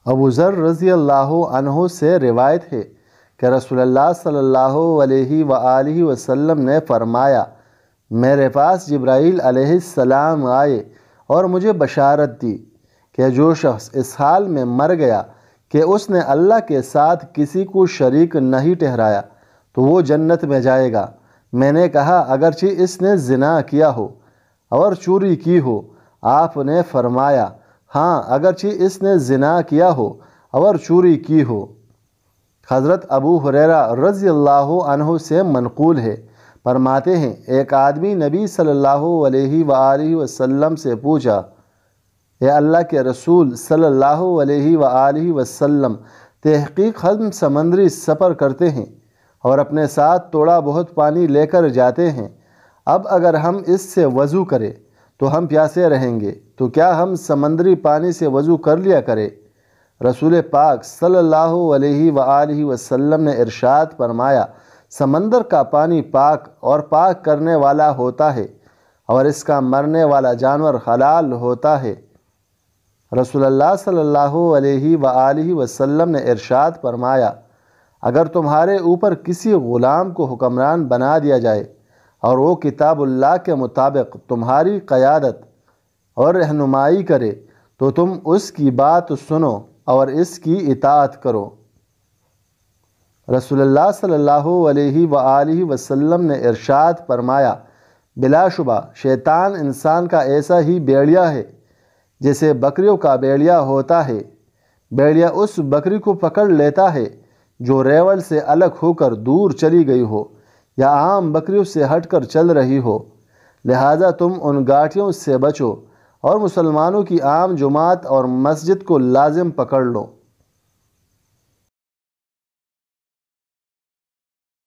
ابو ذر رضی اللہ عنہ سے روایت ہے کہ رسول اللہ صلی اللہ علیہ وآلہ وسلم نے فرمایا، میرے پاس جبرائیل علیہ السلام آئے اور مجھے بشارت دی کہ جو شخص اس حال میں مر گیا کہ اس نے اللہ کے ساتھ کسی کو شریک نہیں ٹھہرایا تو وہ جنت میں جائے گا۔ میں نے کہا اگرچہ اس نے زنا کیا ہو اور چوری کی ہو؟ آپ نے فرمایا ہاں، اگرچہ اس نے زنا کیا ہو اور چوری کی ہو۔ حضرت ابو ہریرہ رضی اللہ عنہ سے منقول ہے، فرماتے ہیں ایک آدمی نبی صلی اللہ علیہ وآلہ وسلم سے پوچھا، اے اللہ کے رسول صلی اللہ علیہ وآلہ وسلم، تحقیق ہم سمندری سفر کرتے ہیں اور اپنے ساتھ تھوڑا بہت پانی لے کر جاتے ہیں، اب اگر ہم اس سے وضو کریں تو ہم پیاسے رہیں گے، تو کیا ہم سمندری پانی سے وضو کر لیا کریں؟ رسول پاک صلی اللہ علیہ وآلہ وسلم نے ارشاد فرمایا، سمندر کا پانی پاک اور پاک کرنے والا ہوتا ہے اور اس کا مرنے والا جانور حلال ہوتا ہے۔ رسول اللہ صلی اللہ علیہ وآلہ وسلم نے ارشاد فرمایا، اگر تمہارے اوپر کسی غلام کو حکمران بنا دیا جائے اور وہ کتاب اللہ کے مطابق تمہاری قیادت اور رہنمائی کرے تو تم اس کی بات سنو اور اس کی اطاعت کرو۔ رسول اللہ صلی اللہ علیہ وآلہ وسلم نے ارشاد فرمایا، بلا شبہ شیطان انسان کا ایسا ہی بیڑیا ہے جیسے بکریوں کا بیڑیا ہوتا ہے۔ بیڑیا اس بکری کو پکڑ لیتا ہے جو ریوڑ سے الگ ہو کر دور چلی گئی ہو یا عام بکریوں سے ہٹ کر چل رہی ہو، لہٰذا تم ان گاٹھیوں سے بچو اور مسلمانوں کی عام جماعت اور مسجد کو لازم پکڑ لو۔